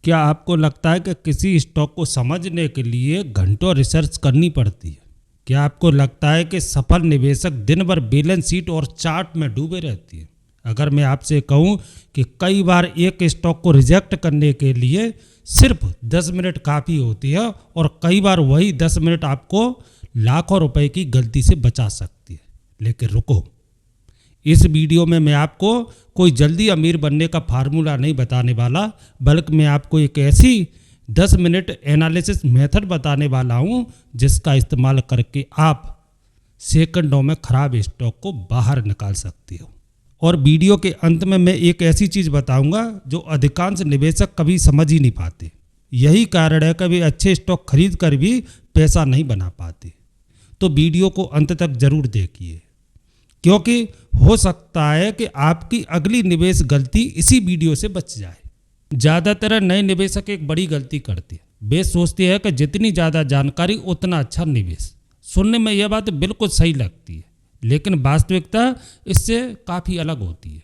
क्या आपको लगता है कि किसी स्टॉक को समझने के लिए घंटों रिसर्च करनी पड़ती है? क्या आपको लगता है कि सफल निवेशक दिन भर बैलेंस शीट और चार्ट में डूबे रहती है? अगर मैं आपसे कहूं कि कई बार एक स्टॉक को रिजेक्ट करने के लिए सिर्फ 10 मिनट काफ़ी होती है और कई बार वही 10 मिनट आपको लाखों रुपए की गलती से बचा सकती है। लेकिन रुको, इस वीडियो में मैं आपको कोई जल्दी अमीर बनने का फार्मूला नहीं बताने वाला, बल्कि मैं आपको एक ऐसी 10 मिनट एनालिसिस मेथड बताने वाला हूं जिसका इस्तेमाल करके आप सेकंडों में खराब स्टॉक को बाहर निकाल सकते हो। और वीडियो के अंत में मैं एक ऐसी चीज़ बताऊंगा जो अधिकांश निवेशक कभी समझ ही नहीं पाते। यही कारण है कि वे अच्छे स्टॉक खरीद कर भी पैसा नहीं बना पाते। तो वीडियो को अंत तक जरूर देखिए, क्योंकि हो सकता है कि आपकी अगली निवेश गलती इसी वीडियो से बच जाए। ज़्यादातर नए निवेशक एक बड़ी गलती करते हैं। वे सोचते हैं कि जितनी ज़्यादा जानकारी उतना अच्छा निवेश। सुनने में यह बात बिल्कुल सही लगती है, लेकिन वास्तविकता इससे काफ़ी अलग होती है।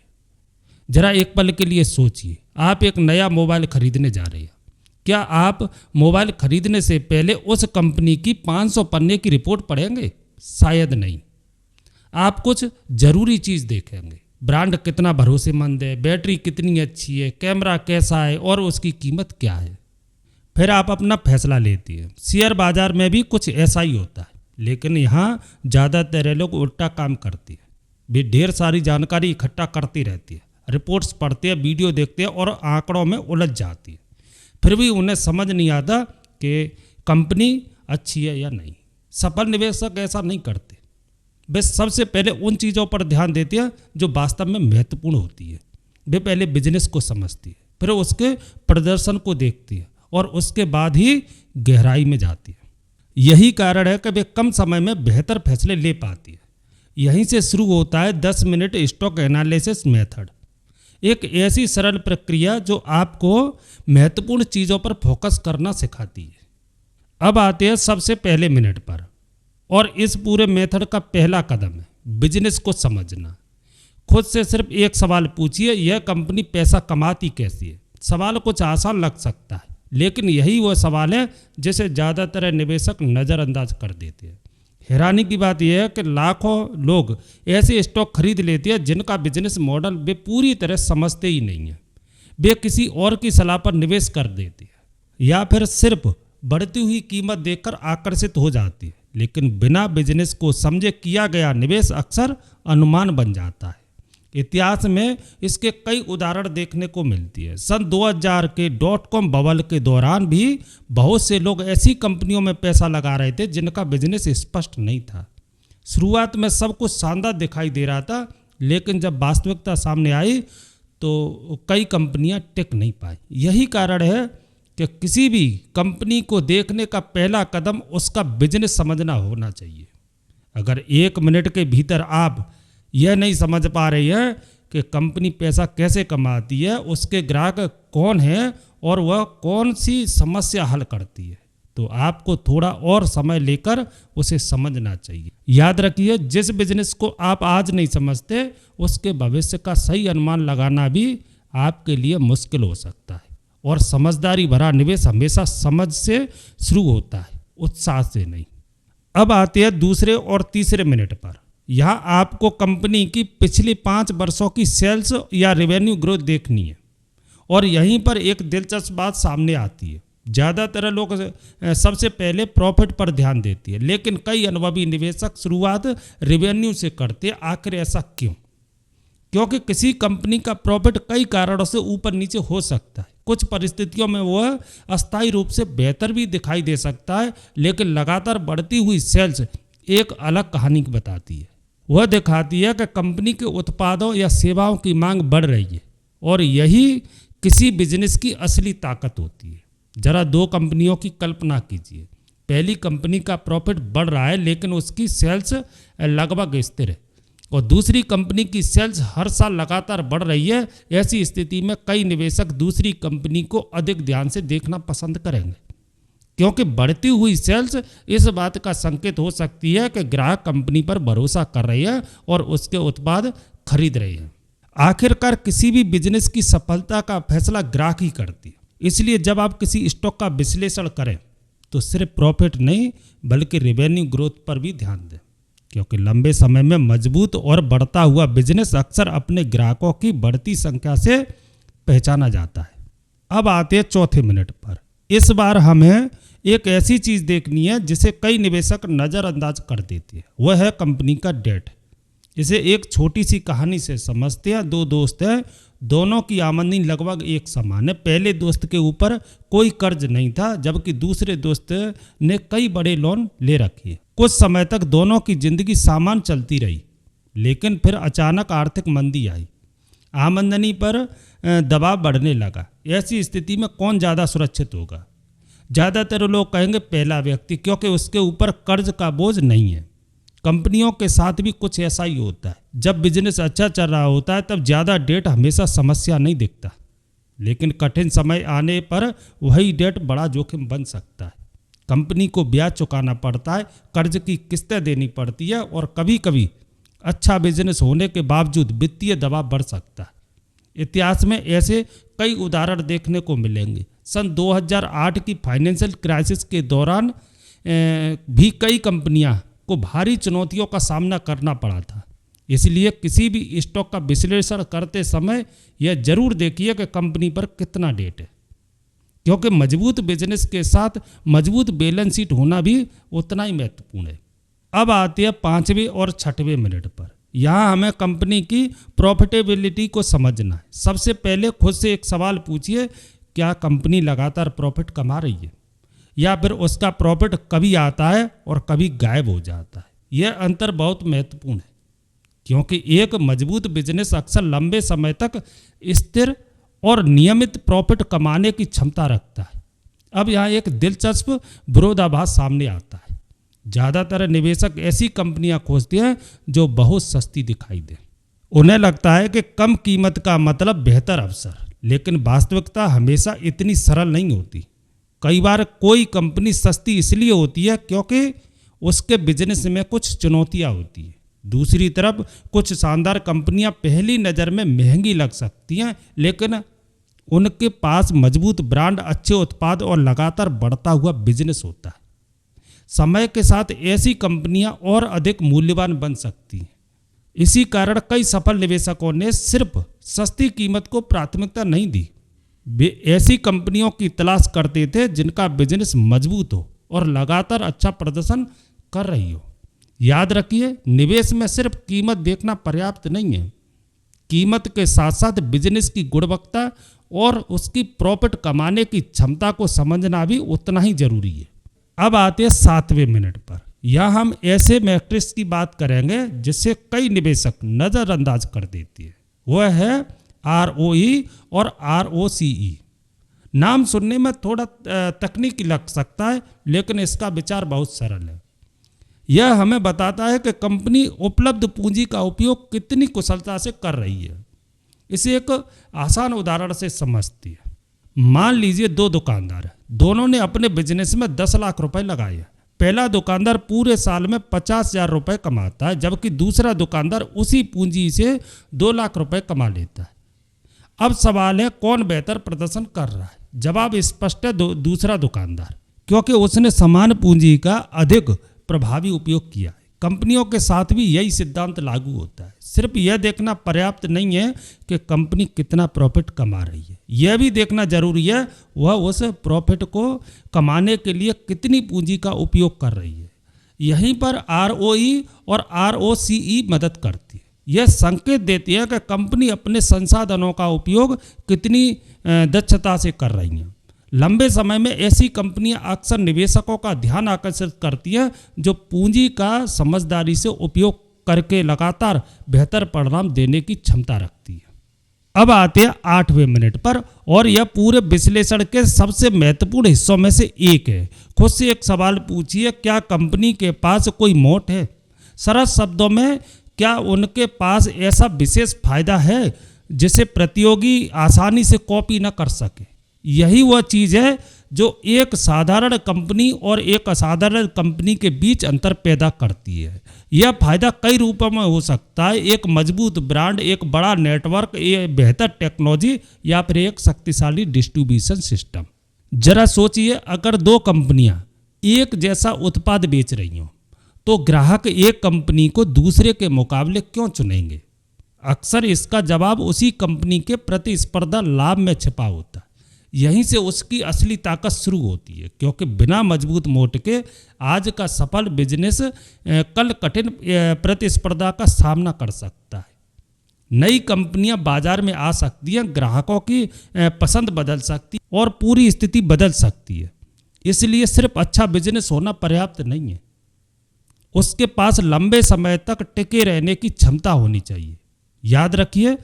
जरा एक पल के लिए सोचिए, आप एक नया मोबाइल खरीदने जा रहे हैं। क्या आप मोबाइल खरीदने से पहले उस कंपनी की 500 पन्ने की रिपोर्ट पढ़ेंगे? शायद नहीं। आप कुछ ज़रूरी चीज़ देखेंगे। ब्रांड कितना भरोसेमंद है, बैटरी कितनी अच्छी है, कैमरा कैसा है और उसकी कीमत क्या है। फिर आप अपना फैसला लेते हैं। शेयर बाजार में भी कुछ ऐसा ही होता है, लेकिन यहाँ ज़्यादातर लोग उल्टा काम करते हैं। वे ढेर सारी जानकारी इकट्ठा करती रहती है, रिपोर्ट्स पढ़ते हैं, वीडियो देखते हैं और आंकड़ों में उलझ जाती है। फिर भी उन्हें समझ नहीं आता कि कंपनी अच्छी है या नहीं। सफल निवेशक ऐसा नहीं करते। वे सबसे पहले उन चीज़ों पर ध्यान देते हैं जो वास्तव में महत्वपूर्ण होती है। वे पहले बिजनेस को समझती है, फिर उसके प्रदर्शन को देखती है और उसके बाद ही गहराई में जाती है। यही कारण है कि वे कम समय में बेहतर फैसले ले पाती है। यहीं से शुरू होता है 10 मिनट स्टॉक एनालिसिस मेथड, एक ऐसी सरल प्रक्रिया जो आपको महत्वपूर्ण चीज़ों पर फोकस करना सिखाती है। अब आते हैं सबसे पहले मिनट पर, और इस पूरे मेथड का पहला कदम है बिजनेस को समझना। खुद से सिर्फ एक सवाल पूछिए, यह कंपनी पैसा कमाती कैसी है? सवाल कुछ आसान लग सकता है, लेकिन यही वो सवाल है जिसे ज़्यादातर निवेशक नज़रअंदाज कर देते हैं। हैरानी की बात यह है कि लाखों लोग ऐसे स्टॉक खरीद लेते हैं जिनका बिजनेस मॉडल वे पूरी तरह समझते ही नहीं है। वे किसी और की सलाह पर निवेश कर देते हैं या फिर सिर्फ बढ़ती हुई कीमत देखकर आकर्षित हो जाती है, लेकिन बिना बिजनेस को समझे किया गया निवेश अक्सर अनुमान बन जाता है। इतिहास में इसके कई उदाहरण देखने को मिलती है। सन 2000 के .com बबल के दौरान भी बहुत से लोग ऐसी कंपनियों में पैसा लगा रहे थे जिनका बिजनेस स्पष्ट नहीं था। शुरुआत में सब कुछ शानदार दिखाई दे रहा था, लेकिन जब वास्तविकता सामने आई तो कई कंपनियां टिक नहीं पाई। यही कारण है कि किसी भी कंपनी को देखने का पहला कदम उसका बिजनेस समझना होना चाहिए। अगर 1 मिनट के भीतर आप यह नहीं समझ पा रही है कि कंपनी पैसा कैसे कमाती है, उसके ग्राहक कौन है और वह कौन सी समस्या हल करती है, तो आपको थोड़ा और समय लेकर उसे समझना चाहिए। याद रखिए, जिस बिजनेस को आप आज नहीं समझते उसके भविष्य का सही अनुमान लगाना भी आपके लिए मुश्किल हो सकता है। और समझदारी भरा निवेश हमेशा समझ से शुरू होता है, उत्साह से नहीं। अब आते हैं दूसरे और तीसरे मिनट पर। यहाँ आपको कंपनी की पिछली 5 वर्षों की सेल्स या रेवेन्यू ग्रोथ देखनी है, और यहीं पर एक दिलचस्प बात सामने आती है। ज़्यादातर लोग सबसे पहले प्रॉफिट पर ध्यान देती है, लेकिन कई अनुभवी निवेशक शुरुआत रेवेन्यू से करते हैं। आखिर ऐसा क्यों? क्योंकि किसी कंपनी का प्रॉफिट कई कारणों से ऊपर नीचे हो सकता है। कुछ परिस्थितियों में वह अस्थायी रूप से बेहतर भी दिखाई दे सकता है, लेकिन लगातार बढ़ती हुई सेल्स एक अलग कहानी बताती है। वह दिखाती है कि कंपनी के उत्पादों या सेवाओं की मांग बढ़ रही है, और यही किसी बिजनेस की असली ताकत होती है। जरा 2 कंपनियों की कल्पना कीजिए। पहली कंपनी का प्रॉफिट बढ़ रहा है, लेकिन उसकी सेल्स लगभग स्थिर है, और दूसरी कंपनी की सेल्स हर साल लगातार बढ़ रही है। ऐसी स्थिति में कई निवेशक दूसरी कंपनी को अधिक ध्यान से देखना पसंद करेंगे, क्योंकि बढ़ती हुई सेल्स इस बात का संकेत हो सकती है कि ग्राहक कंपनी पर भरोसा कर रहे हैं और उसके उत्पाद खरीद रहे हैं। आखिरकार किसी भी बिजनेस की सफलता का फैसला ग्राहक ही करती है। इसलिए जब आप किसी स्टॉक का विश्लेषण करें तो सिर्फ प्रॉफिट नहीं बल्कि रेवेन्यू ग्रोथ पर भी ध्यान दें, क्योंकि लंबे समय में मजबूत और बढ़ता हुआ बिजनेस अक्सर अपने ग्राहकों की बढ़ती संख्या से पहचाना जाता है। अब आते हैं चौथे मिनट पर। इस बार हमें एक ऐसी चीज़ देखनी है जिसे कई निवेशक नज़रअंदाज कर देते हैं, वह है कंपनी का डेट। इसे एक छोटी सी कहानी से समझते हैं। दो दोस्त हैं, दोनों की आमदनी लगभग एक समान है। पहले दोस्त के ऊपर कोई कर्ज नहीं था, जबकि दूसरे दोस्त ने कई बड़े लोन ले रखे। कुछ समय तक दोनों की जिंदगी सामान चलती रही, लेकिन फिर अचानक आर्थिक मंदी आई, आमदनी पर दबाव बढ़ने लगा। ऐसी स्थिति में कौन ज़्यादा सुरक्षित होगा? ज़्यादातर लोग कहेंगे पहला व्यक्ति, क्योंकि उसके ऊपर कर्ज का बोझ नहीं है। कंपनियों के साथ भी कुछ ऐसा ही होता है। जब बिजनेस अच्छा चल रहा होता है तब ज़्यादा डेट हमेशा समस्या नहीं दिखता, लेकिन कठिन समय आने पर वही डेट बड़ा जोखिम बन सकता है। कंपनी को ब्याज चुकाना पड़ता है, कर्ज की किस्तें देनी पड़ती है और कभी कभी अच्छा बिजनेस होने के बावजूद वित्तीय दबाव बढ़ सकता है। इतिहास में ऐसे कई उदाहरण देखने को मिलेंगे। सन 2008 की फाइनेंशियल क्राइसिस के दौरान भी कई कंपनियां को भारी चुनौतियों का सामना करना पड़ा था। इसलिए किसी भी स्टॉक का विश्लेषण करते समय यह जरूर देखिए कि कंपनी पर कितना डेट है, क्योंकि मजबूत बिजनेस के साथ मजबूत बैलेंस शीट होना भी उतना ही महत्वपूर्ण है। अब आते हैं पांचवें और छठवें मिनट पर। यहाँ हमें कंपनी की प्रॉफिटेबिलिटी को समझना है। सबसे पहले खुद से एक सवाल पूछिए, क्या कंपनी लगातार प्रॉफिट कमा रही है, या फिर उसका प्रॉफिट कभी आता है और कभी गायब हो जाता है? यह अंतर बहुत महत्वपूर्ण है, क्योंकि एक मजबूत बिजनेस अक्सर लंबे समय तक स्थिर और नियमित प्रॉफिट कमाने की क्षमता रखता है। अब यहाँ एक दिलचस्प विरोधाभास सामने आता है। ज़्यादातर निवेशक ऐसी कंपनियां खोजते हैं जो बहुत सस्ती दिखाई दें। उन्हें लगता है कि कम कीमत का मतलब बेहतर अवसर, लेकिन वास्तविकता हमेशा इतनी सरल नहीं होती। कई बार कोई कंपनी सस्ती इसलिए होती है क्योंकि उसके बिजनेस में कुछ चुनौतियां होती है। दूसरी तरफ कुछ शानदार कंपनियां पहली नज़र में महंगी लग सकती हैं, लेकिन उनके पास मजबूत ब्रांड, अच्छे उत्पाद और लगातार बढ़ता हुआ बिजनेस होता है। समय के साथ ऐसी कंपनियां और अधिक मूल्यवान बन सकती हैं। इसी कारण कई सफल निवेशकों ने सिर्फ सस्ती कीमत को प्राथमिकता नहीं दी। वे ऐसी कंपनियों की तलाश करते थे जिनका बिजनेस मजबूत हो और लगातार अच्छा प्रदर्शन कर रही हो। याद रखिए, निवेश में सिर्फ कीमत देखना पर्याप्त नहीं है। कीमत के साथ साथ बिजनेस की गुणवत्ता और उसकी प्रॉफिट कमाने की क्षमता को समझना भी उतना ही जरूरी है। अब आते हैं सातवें मिनट पर। यहाँ हम ऐसे मैट्रिक्स की बात करेंगे जिससे कई निवेशक नज़रअंदाज कर देती है। वह है ROE और ROCE। नाम सुनने में थोड़ा तकनीकी लग सकता है, लेकिन इसका विचार बहुत सरल है। यह हमें बताता है कि कंपनी उपलब्ध पूंजी का उपयोग कितनी कुशलता से कर रही है। इसे एक आसान उदाहरण से समझती है। मान लीजिए दो दुकानदार हैं, दोनों ने अपने बिजनेस में 10 लाख रुपए लगाए। पहला दुकानदार पूरे साल में 50,000 रुपये कमाता है, जबकि दूसरा दुकानदार उसी पूंजी से 2 लाख रुपए कमा लेता है। अब सवाल है, कौन बेहतर प्रदर्शन कर रहा है? जवाब स्पष्ट है, दूसरा दुकानदार, क्योंकि उसने समान पूंजी का अधिक प्रभावी उपयोग किया है। कंपनियों के साथ भी यही सिद्धांत लागू होता है। सिर्फ यह देखना पर्याप्त नहीं है कि कंपनी कितना प्रॉफिट कमा रही है, यह भी देखना जरूरी है वह उस प्रॉफिट को कमाने के लिए कितनी पूंजी का उपयोग कर रही है। यहीं पर ROE और ROCE मदद करती है। यह संकेत देती है कि कंपनी अपने संसाधनों का उपयोग कितनी दक्षता से कर रही है। लंबे समय में ऐसी कंपनियां अक्सर निवेशकों का ध्यान आकर्षित करती हैं जो पूंजी का समझदारी से उपयोग करके लगातार बेहतर परिणाम देने की क्षमता रखती है। अब आते हैं 8वें मिनट पर, और यह पूरे विश्लेषण के सबसे महत्वपूर्ण हिस्सों में से एक है। खुद से एक सवाल पूछिए, क्या कंपनी के पास कोई मोट है? सरल शब्दों में, क्या उनके पास ऐसा विशेष फायदा है जिसे प्रतियोगी आसानी से कॉपी न कर सके? यही वह चीज़ है जो एक साधारण कंपनी और एक असाधारण कंपनी के बीच अंतर पैदा करती है। यह फायदा कई रूपों में हो सकता है, एक मजबूत ब्रांड, एक बड़ा नेटवर्क, एक बेहतर टेक्नोलॉजी या फिर एक शक्तिशाली डिस्ट्रीब्यूशन सिस्टम। जरा सोचिए, अगर दो कंपनियां एक जैसा उत्पाद बेच रही हों तो ग्राहक एक कंपनी को दूसरे के मुकाबले क्यों चुनेंगे? अक्सर इसका जवाब उसी कंपनी के प्रतिस्पर्धा लाभ में छिपा होता है। यहीं से उसकी असली ताकत शुरू होती है, क्योंकि बिना मजबूत मोट के आज का सफल बिजनेस कल कठिन प्रतिस्पर्धा का सामना कर सकता है। नई कंपनियां बाजार में आ सकती हैं, ग्राहकों की पसंद बदल सकती है और पूरी स्थिति बदल सकती है। इसलिए सिर्फ अच्छा बिजनेस होना पर्याप्त नहीं है, उसके पास लंबे समय तक टिके रहने की क्षमता होनी चाहिए। याद रखिए,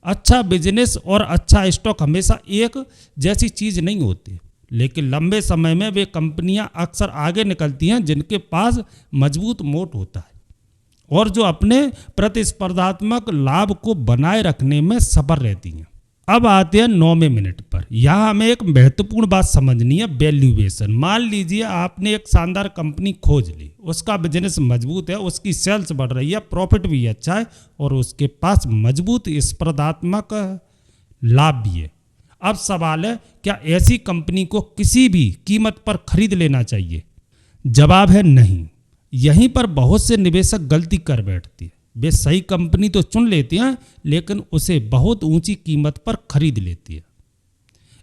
अच्छा बिजनेस और अच्छा स्टॉक हमेशा एक जैसी चीज़ नहीं होती, लेकिन लंबे समय में वे कंपनियां अक्सर आगे निकलती हैं जिनके पास मजबूत मोट होता है और जो अपने प्रतिस्पर्धात्मक लाभ को बनाए रखने में सफल रहती हैं। अब आते हैं 9वें मिनट पर। यहाँ हमें एक महत्वपूर्ण बात समझनी है, वैल्यूएशन। मान लीजिए आपने एक शानदार कंपनी खोज ली, उसका बिजनेस मजबूत है, उसकी सेल्स बढ़ रही है, प्रॉफिट भी अच्छा है और उसके पास मजबूत स्पर्धात्मक लाभ भी है। अब सवाल है, क्या ऐसी कंपनी को किसी भी कीमत पर खरीद लेना चाहिए? जवाब है नहीं। यहीं पर बहुत से निवेशक गलती कर बैठते हैं। वे सही कंपनी तो चुन लेते हैं, लेकिन उसे बहुत ऊंची कीमत पर खरीद लेते हैं।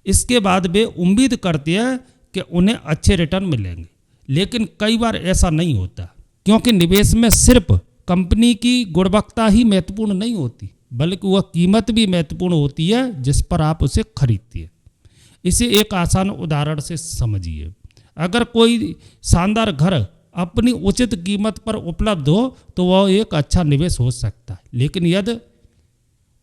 इसके बाद वे उम्मीद करते हैं कि उन्हें अच्छे रिटर्न मिलेंगे, लेकिन कई बार ऐसा नहीं होता, क्योंकि निवेश में सिर्फ कंपनी की गुणवत्ता ही महत्वपूर्ण नहीं होती, बल्कि वह कीमत भी महत्वपूर्ण होती है जिस पर आप उसे खरीदते हैं। इसे एक आसान उदाहरण से समझिए। अगर कोई शानदार घर अपनी उचित कीमत पर उपलब्ध हो तो वह एक अच्छा निवेश हो सकता है, लेकिन यदि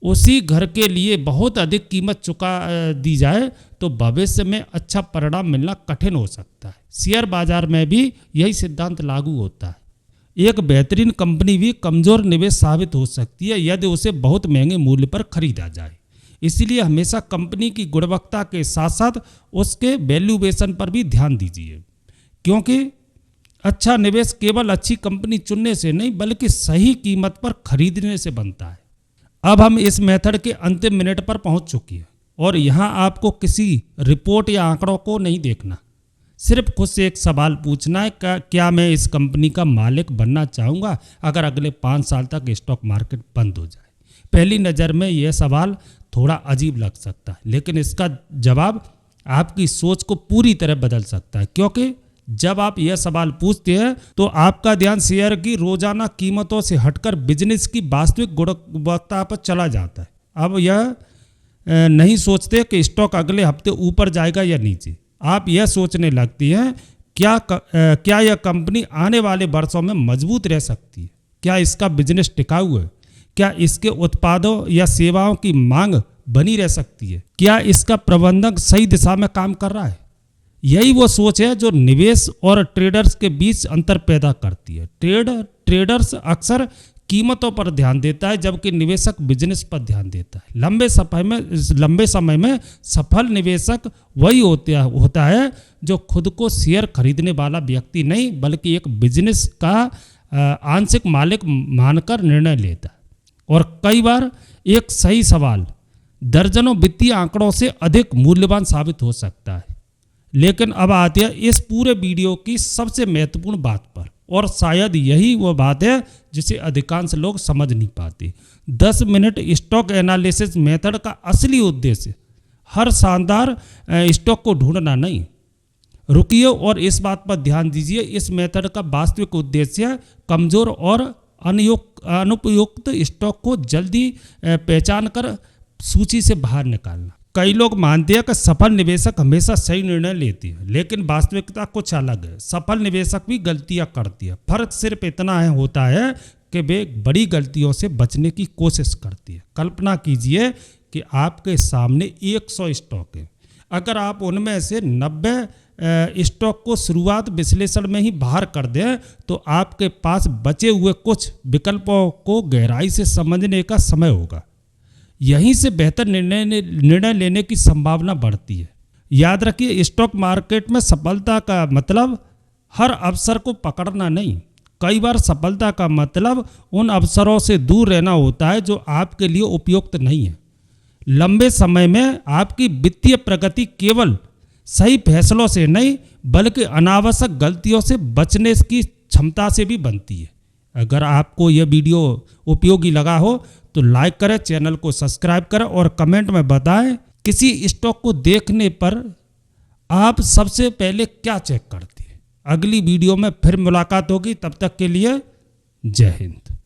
उसी घर के लिए बहुत अधिक कीमत चुका दी जाए तो भविष्य में अच्छा परिणाम मिलना कठिन हो सकता है। शेयर बाजार में भी यही सिद्धांत लागू होता है। एक बेहतरीन कंपनी भी कमजोर निवेश साबित हो सकती है यदि उसे बहुत महंगे मूल्य पर खरीदा जाए। इसलिए हमेशा कंपनी की गुणवत्ता के साथ साथ उसके वैल्यूएशन पर भी ध्यान दीजिए, क्योंकि अच्छा निवेश केवल अच्छी कंपनी चुनने से नहीं बल्कि सही कीमत पर खरीदने से बनता है। अब हम इस मेथड के अंतिम मिनट पर पहुंच चुके हैं और यहाँ आपको किसी रिपोर्ट या आंकड़ों को नहीं देखना, सिर्फ खुद से एक सवाल पूछना है, क्या मैं इस कंपनी का मालिक बनना चाहूँगा अगर अगले 5 साल तक स्टॉक मार्केट बंद हो जाए? पहली नज़र में यह सवाल थोड़ा अजीब लग सकता है, लेकिन इसका जवाब आपकी सोच को पूरी तरह बदल सकता है, क्योंकि जब आप यह सवाल पूछते हैं तो आपका ध्यान शेयर की रोजाना कीमतों से हटकर बिजनेस की वास्तविक गुणवत्ता पर चला जाता है। अब यह नहीं सोचते कि स्टॉक अगले हफ्ते ऊपर जाएगा या नीचे। आप यह सोचने लगती हैं, क्या यह कंपनी आने वाले वर्षों में मजबूत रह सकती है? क्या इसका बिजनेस टिकाऊ है? क्या इसके उत्पादों या सेवाओं की मांग बनी रह सकती है? क्या इसका प्रबंधन सही दिशा में काम कर रहा है? यही वो सोच है जो निवेश और ट्रेडर्स के बीच अंतर पैदा करती है। ट्रेडर्स अक्सर कीमतों पर ध्यान देता है, जबकि निवेशक बिजनेस पर ध्यान देता है। लंबे समय में सफल निवेशक वही होता है जो खुद को शेयर खरीदने वाला व्यक्ति नहीं बल्कि एक बिजनेस का आंशिक मालिक मानकर निर्णय लेता है। और कई बार एक सही सवाल दर्जनों वित्तीय आंकड़ों से अधिक मूल्यवान साबित हो सकता है। लेकिन अब आते हैं इस पूरे वीडियो की सबसे महत्वपूर्ण बात पर, और शायद यही वो बात है जिसे अधिकांश लोग समझ नहीं पाते। 10 मिनट स्टॉक एनालिसिस मेथड का असली उद्देश्य हर शानदार स्टॉक को ढूंढना नहीं। रुकिए और इस बात पर ध्यान दीजिए, इस मेथड का वास्तविक उद्देश्य कमजोर और अनुपयुक्त स्टॉक को जल्दी पहचान कर सूची से बाहर निकालना। कई लोग मानते हैं कि सफल निवेशक हमेशा सही निर्णय लेते हैं, लेकिन वास्तविकता कुछ अलग है। सफल निवेशक भी गलतियां करती है, फर्क सिर्फ इतना होता है कि वे बड़ी गलतियों से बचने की कोशिश करती है। कल्पना कीजिए कि आपके सामने 100 स्टॉक है। अगर आप उनमें से 90 स्टॉक को शुरुआत विश्लेषण में ही बाहर कर दें तो आपके पास बचे हुए कुछ विकल्पों को गहराई से समझने का समय होगा। यहीं से बेहतर निर्णय लेने की संभावना बढ़ती है। याद रखिए, स्टॉक मार्केट में सफलता का मतलब हर अवसर को पकड़ना नहीं। कई बार सफलता का मतलब उन अवसरों से दूर रहना होता है जो आपके लिए उपयुक्त नहीं है। लंबे समय में आपकी वित्तीय प्रगति केवल सही फैसलों से नहीं बल्कि अनावश्यक गलतियों से बचने की क्षमता से भी बनती है। अगर आपको यह वीडियो उपयोगी लगा हो तो लाइक करें, चैनल को सब्सक्राइब करें और कमेंट में बताएं किसी स्टॉक को देखने पर आप सबसे पहले क्या चेक करते हैं। अगली वीडियो में फिर मुलाकात होगी, तब तक के लिए जय हिंद।